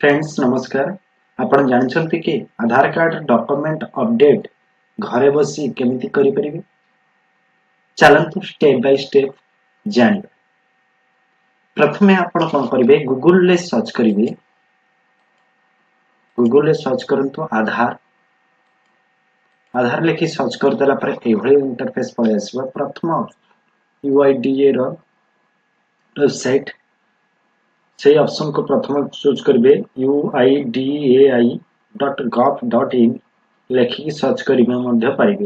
Friends नमस्कार। आपण जानछंती कि आधार कार्ड डॉक्यूमेंट अपडेट घरे बसी केमिति करि परिबे। चलंतु स्टेप बाय स्टेप जानिबा। प्रथमे आपण कोन करिवे गूगल ले सर्च करिवे। गूगल ले सर्च करंतु आधार आधार लेखि सर्च कर देला पर एभଳି इंटरफेस पळे आसीबा। प्रथम यूआईडीए रो वेबसाइट से ऑप्शन को प्रथम चूज करिवे uidai.gov.in लेखिक सर्च करिवे मध्य पाइबे।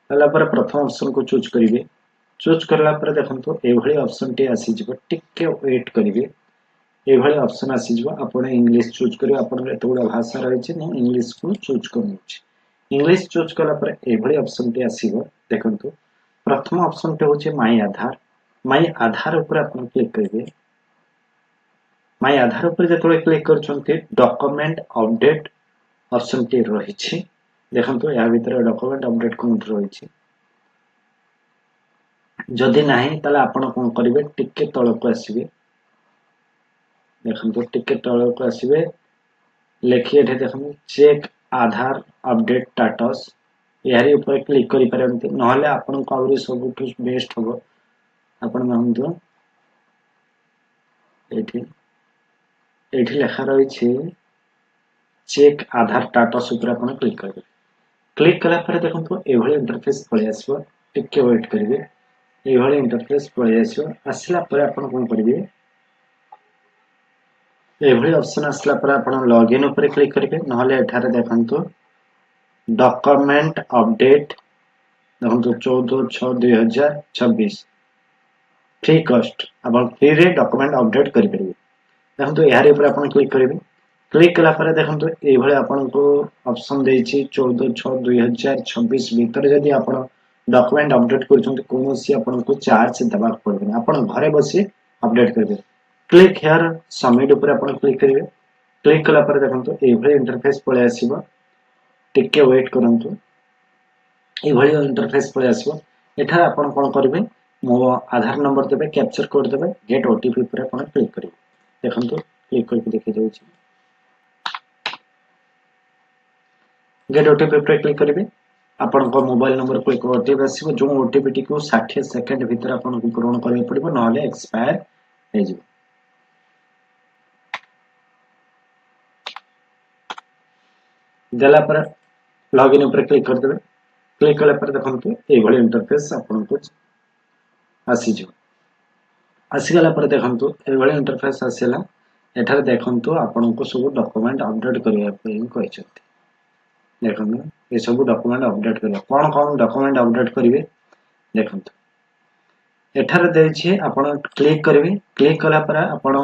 हला पर प्रथम ऑप्शन को चूज करिवे। चूज करला पर देखंतु एभଳି ऑप्शन टी आसी जिवो। टिके वेट करिवे। एभଳି ऑप्शन आसी जिवो। आपण इंग्लिश चूज करिवे। आपण एतगुडा भाषा रहै छै न इंग्लिश को चूज करनोछि। इंग्लिश चूज करला पर एभଳି ऑप्शन टी आसीबो। देखंतु प्रथम ऑप्शन टे होचे माय आधार। माय आधार ऊपर आपण क्लिक करिवे। माय आधार ऊपर जेतोळे क्लिक करछन्ते डॉक्यूमेंट अपडेट ऑप्शन टी रहि छै। देखंतु या भीतर डॉक्यूमेंट अपडेट कोन रहि छै। जदि नाही ताले आपण कोन करिवे टिके तळको आसीबे। देखंतु टिके तळको आसीबे। लेखि एठे देखंतु चेक आधार अपडेट स्टेटस यारी ऊपर क्लिक करि परंते नहले आपण को आवरी सबुठु बेस्ट होबो। आपण मानतु एठी लेखा रही छै चेक आधार स्टेटस ऊपर आपण क्लिक करिवे। क्लिक कला पर देखंतु एभଳି इंटरफेस पळे आसीबो। टिके वेट करिवे। एभଳି इंटरफेस पळे आसीबो। आसिला पर आपण कोन करिवे एभଳି ऑप्शन आसला पर आपण लॉगिन ऊपर क्लिक करिवे। नहले एठारे देखंतु डॉक्यूमेंट अपडेट देखंतु 14/6/2026 फ्री कॉस्ट आपण फ्री रे डॉक्यूमेंट अपडेट करि परिवे। देखंतु यारी ऊपर आपण क्लिक करिवे। क्लिक कला पर देखंतु एभଳି आपण को ऑप्शन देछि 14/6/2026 भीतर जदि आपण डॉक्यूमेंट अपडेट करछन्ते कोनोसी आपण को चार्ज देबा पड़बे। आपण घरे बसी अपडेट करिवे। क्लिक हियर सबमिट ऊपर आपण क्लिक करिवे। क्लिक कला पर देखंतु एभଳି इंटरफेस पळे आसीबो। टिके वेट करंतु। एभଳି इंटरफेस पळे आसीबो। एठार आपण कोन करिवे मो आधार नंबर देबे कैप्चर कोड देबे गेट ओटीपी ऊपर आपण क्लिक करिवे। देखंतु क्लिक करके देखि जाउछि। गेट ओटीपी ऊपर क्लिक करिवे। आपण को मोबाइल नंबर को एक ओटीपी आसीबो। जो ओटीपी टी को 60 सेकंड भीतर आपण को पूर्ण करबा पड़िबो नहले एक्सपायर हे जिवो। देला पर लॉगिन ऊपर क्लिक कर देबे। क्लिक कला पर देखंतु एभଳି इंटरफेस आपण को आसी जिवो। आसी गला पर देखंतु एभଳି इंटरफेस आसीला। एठार देखंतु आपण को सब डॉक्यूमेंट अपडेट करिया पे कहिसथि। देखंतु ए सब डॉक्यूमेंट अपडेट करिया कोन डॉक्यूमेंट अपडेट करिवे देखंतु एठार देछि आपण क्लिक करिवे। क्लिक कला पर आपण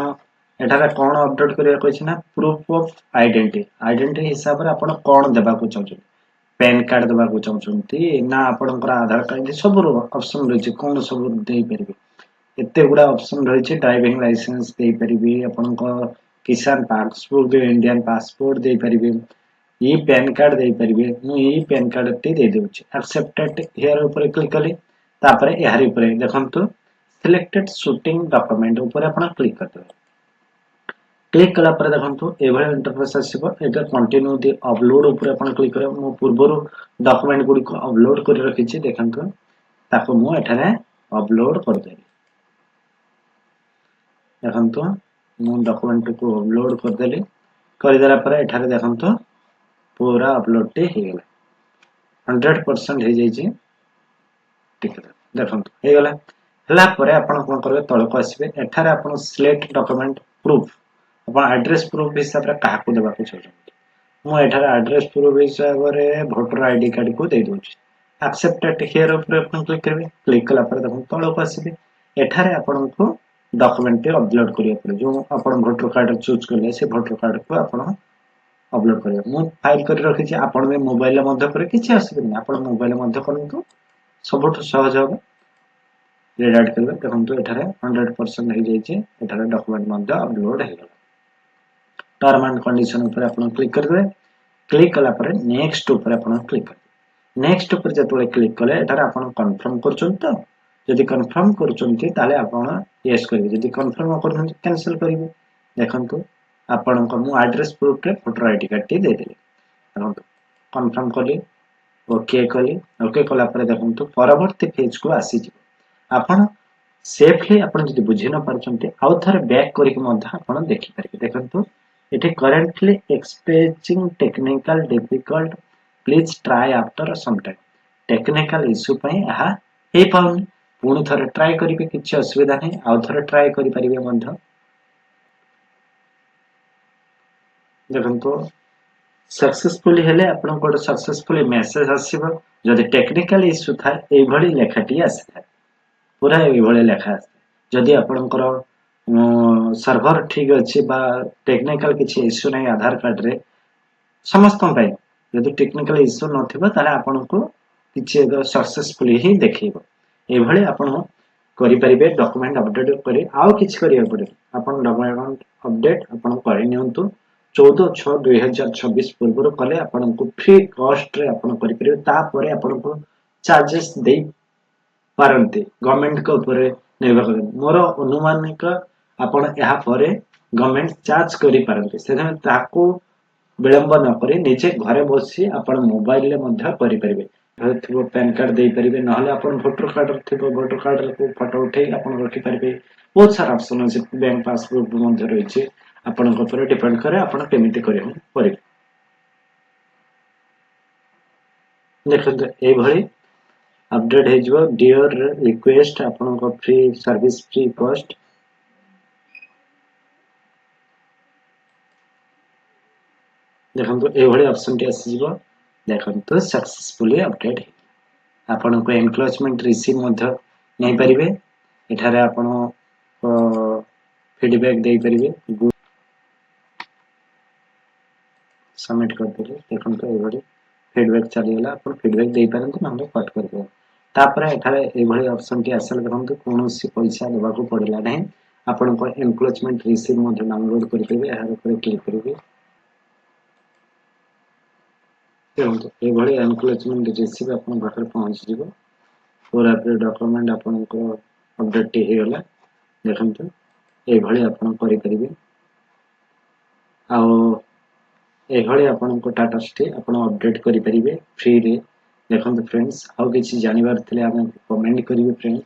एठार कोन अपडेट करिया कहिछि ना प्रूफ ऑफ आइडेंटिटी हिसाब रे आपण कोन देबा को चाहछन। पैन कार्ड देबा को चाहछन्ती ना आपनकर आधार कार्ड सब ऑप्शन रहि छै कोन सब देई परिबे। एते गुडा ऑप्शन रहि छै ड्राइविंग लाइसेंस देई परिबे। आपनकर किसान पासबुक इंडियन पासपोर्ट देई परिबे। ई पैन कार्ड देई परिबे। मु ई पैन कार्ड टी दे देउछि। एक्सेप्टेड हियर ऊपर क्लिक कली तापर एहारी ऊपर देखंतु सिलेक्टेड शूटिंग डॉक्यूमेंट ऊपर आपण क्लिक करते। क्लिक कला पर देखंतु एभଳି इंटरफेस आसीबो। एटा कंटिन्यू दी अपलोड ऊपर आपण क्लिक करे। मु पूर्वरु डॉक्यूमेंट गुडी को अपलोड कर रखि छी देखंतु ताको मु एठारे अपलोड कर देबी। देखंतु मु डॉक्यूमेंट को अपलोड कर देली। कर देला पर एठारे देखंतु पूरा अपलोड टे हे गेला। 100% हे जाई छी। ठीक है देखंतु हे गेला। हला पर आपण कोन करबे तळको आसीबे। एठारे आपण सिलेक्ट डॉक्यूमेंट प्रूफ आपण एड्रेस प्रूफ हिसाब रे काहा को देबा को चाहछन। मु एठारे एड्रेस प्रूफ हिसाब रे वोटर आईडी कार्ड को दे दोछि। एक्सेप्टेड हियर ऊपर आपण क्लिक करबे। क्लिक कला पर देखंतु तळको आसीबे। एठारे आपण को डॉक्यूमेंट टे अपलोड करिया पड़े। जो आपण वोटर कार्ड चूज करले से वोटर कार्ड को आपण अपलोड करिया। मु फाइल कर रखि छी। आपण में मोबाइल मध्ये करे किछि असुविधा नै। आपण मोबाइल मध्ये करंतु सबठु सहज होबो। रेड करबे देखंतु एठारे 100% हे जाई छी। एठारे डॉक्यूमेंट मध्ये अपलोड हे गेल। टर्म एंड कंडीशन ऊपर आपण क्लिक करबे। क्लिक कला पर नेक्स्ट ऊपर आपण क्लिक करबे। नेक्स्ट ऊपर जतोले क्लिक कले एठारे आपण कंफर्म करछन त यदि कंफर्म करछन्ती ताले आपण यस करिवे। यदि कंफर्म करछन कैंसिल करिवे। देखंतु आपण को मु एड्रेस प्रूफ रे फोटो आईडी कार्ड टी दे देली देखंतु कंफर्म कली ओके कली ओके कला पर देखंतु परवर्ती पेज को आसी जी आपण सेफली आपण जदि बुझी न पारछंती आउ थरे बैक करिक मध्य आपण देखि पारिबे देखंतु it currently experiencing technical difficult please try after some time technical issue पई आहा हे पाउनी पुणी थरे ट्राई करिबे किछि असुविधा नै आउ थरे ट्राई करि पारिबे मध्य देखंतु सक्सेसफुली हेले आपण को सक्सेसफुली मेसेज आसीबो जदि टेक्निकल इश्यू था ए भली लेखाटी आसी पूरा ए भली लेखा आसी जदि आपनकर सर्वर ठीक अछि बा टेक्निकल किछि इश्यू नै आधार कार्ड रे समस्त पय जदि टेक्निकल इश्यू नथिबो ताले आपनको किछि सक्सेसफुली ही देखिबो ए भली आपण करि परिबे डॉक्यूमेंट अपडेट करी आउ किछि करिया पड़े आपण डॉक्यूमेंट अपडेट आपण करि नियंतु 14/6/2026 पूर्व कले आपनको फ्री कॉस्ट रे आपण करि परिबे ता परे आपनको चार्जेस दे पारंती गवर्नमेंट को ऊपर निर्भर करे मोर अनुमानिक आपण यहाँ परे गवर्नमेंट चार्ज करि पारंती से ताको विलंब न करी निजे घरे बसी आपण मोबाइल ले मध्य करि परिबे थिबो पैन कार्ड दे परिबे नहले आपण वोटर कार्ड थिबो वोटर कार्ड को फोटो उठे आपण रखि परिबे बहुत सारा ऑप्शन अछि बैंक पासबुक मध्य रहिছে ଆପଣଙ୍କ ଉପରେ डिपेंड करे आपण केमिति करियो परिबे देखंतु ए भली अपडेट हे जो डियर रिक्वेस्ट आपनको फ्री सर्विस फ्री कॉस्ट देखंतु ए भली ऑप्शन टी आसी जीवो देखंतु सक्सेसफुली अपडेट आपनको एनक्लोजमेंट रिसीव मध्य नै परिबे एठारे आपण फीडबैक दे परिबे सबमिट कर देले देखंतु ए भली फीडबैक चली गला आपण फीडबैक दे पारंतु नहले कट कर दे तापर एठारे ए भली ऑप्शन टी आसल देखंतु कोनोसी पैसा देबा को पड़िला नै आपनको एनक्लोजमेंट रिसीव मध्य डाउनलोड करि देबे एहार ऊपर क्लिक करिवे देखो ये एनक्लोजमेंट रिसीव अपन पाखे पहुँच जीव पूरा पूरा डॉक्यूमेंट आपन को अपडेट टी हे गला देखंतु ए भली आपन करि परिबे आउ ए भली आपन को टाटा स्टे आपन अपडेट करि परिबे फ्री रे देखंतु फ्रेंड्स आउ किछि जानिबार थिले हम कमेंट करिवे फ्रेंड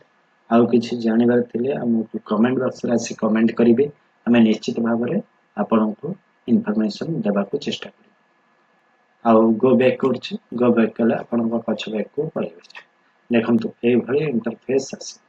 आउ किछि जानिबार थिले हम कमेंट बॉक्स रे आसी कमेंट करिवे हमें निश्चित भाव रे आपन को इंफॉर्मेशन देबा को चेष्टा करिवे आउ गो बैक करछि गो बैक कले आपन को पछ बैक को पळेबे देखंतु ए भली इंटरफेस आसी